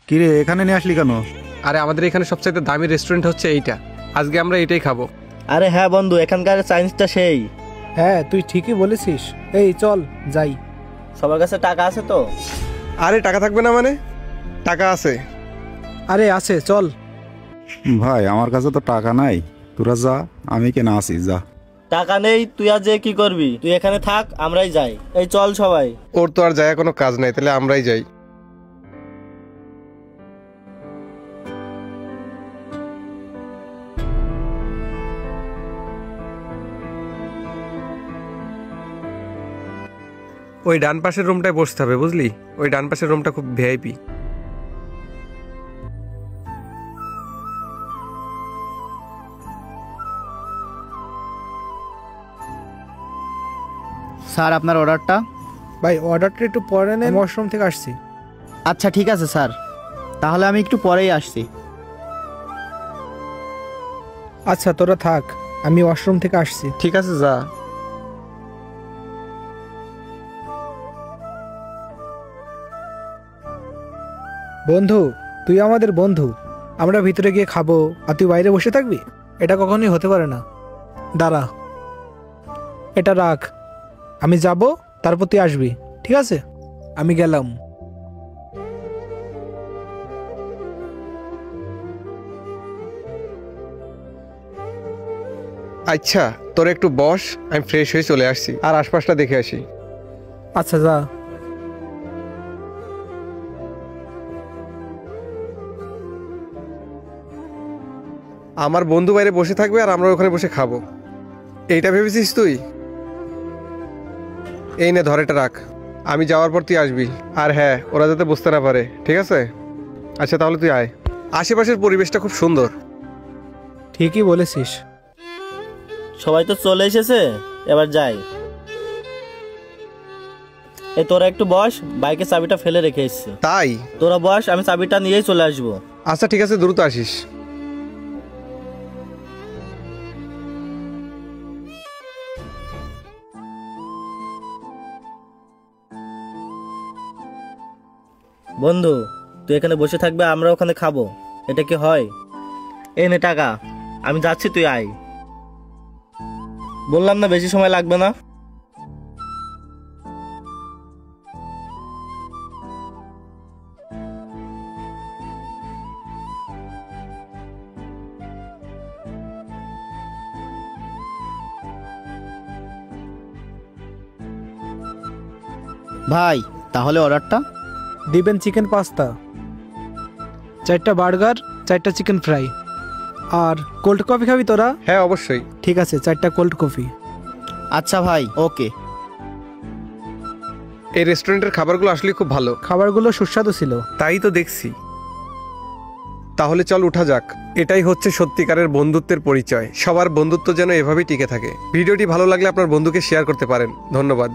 কিরে এখানে নিয়ে আসলি কেন? আরে আমাদের এখানে সবচাইতে দামি রেস্টুরেন্ট হচ্ছে এইটা, আজকে আমরা এটাই খাবো। আরে হ্যাঁ বন্ধু, এখানকার চাইনিজটা সেই। হ্যাঁ তুই ঠিকই বলেছিস, এই চল যাই। সবার কাছে টাকা আছে তো? আরে টাকা থাকবে না মানে, টাকা আছে। আরে আছে, চল। ভাই আমার কাছে তো টাকা নাই, তোরা যা, আমি কেন আসি, যা। টাকা নেই, তুই আর যে কি করবি? তুই এখানে থাক, আমরাই যাই। এই চল সবাই। ওর তো আর যায় কোনো কাজ নাই, তাহলে আমরাই যাই। ওই ডান পাশের রুমটায় বসতে হবে, বুঝলি? ওই ডান পাশের রুমটা খুব ভিআইপি। স্যার আপনার অর্ডারটা। ভাই অর্ডারটা একটু পরে নেন, ওয়াশরুম থেকে আসছি। আচ্ছা ঠিক আছে স্যার, তাহলে আমি একটু পরেই আসছি। আচ্ছা তোরা থাক, আমি ওয়াশরুম থেকে আসছি। ঠিক আছে যা। বন্ধু, তুই আমাদের বন্ধু, আমরা ভিতরে গিয়ে খাবো আর তুই বাইরে বসে থাকবি? এটা কখনোই হতে পারে না। দাঁড়া, এটা রাখ, আমি যাব, তারপর তুই আসবি, ঠিক আছে? আমি গেলাম। আচ্ছা তোর একটু বস, আমি ফ্রেশ হয়ে চলে আসছি, আর আশপাশটা দেখে আসি। আচ্ছা যা। আমার বন্ধু বাইরে বসে থাকবে আর আমরা ওখানে বসে খাবো, এইটা ভেবেছিস তুই? এই নে ধর, এটা রাখ, আমি যাওয়ার পর তুই আসবি। আর হ্যাঁ, ওরা যাতে বুঝতে না পারে, ঠিক আছে? আচ্ছা তাহলে তুই আয়, আশেপাশের পরিবেশটা খুব সুন্দর। ঠিকই বলেছিস। সবাই তো চলে এসেছে, এবার যাই। এই তোরা একটু বস, বাইকের চাবিটা ফেলে রেখে এসেছি। তাই? তোরা বস, আমি চাবিটা নিয়েই চলে আসবো। আচ্ছা ঠিক আছে, দ্রুত আসিস। বন্ধু, তুই এখানে বসে থাকবে, আমরা ওখানে খাবো, এটা কি হয়? এই নে টাকা, আমি যাচ্ছি, তুই আয়। বললাম না বেশি সময় লাগবে না। ভাই তাহলে অর্ডারটা। দিবেন চিকেন পাস্তা, 4টা বার্গার, 4টা চিকেন ফ্রাই, আর কোল্ড কফি খাবি তোরা? হ্যাঁ অবশ্যই। ঠিক আছে, 4টা কোল্ড কফি। আচ্ছা ভাই, ওকে। এই রেস্টুরেন্টের খাবারগুলো আসলে খুব ভালো। খাবারগুলো সুস্বাদু ছিল। তাই তো দেখছি। তাহলে চল উঠা যাক। এটাই হচ্ছে সত্যিকারের বন্ধুত্বের পরিচয়। সবার বন্ধুত্ব যেন এভাবেই টিকে থাকে। ভিডিওটি ভালো লাগলে আপনার বন্ধুকে শেয়ার করতে পারেন। ধন্যবাদ।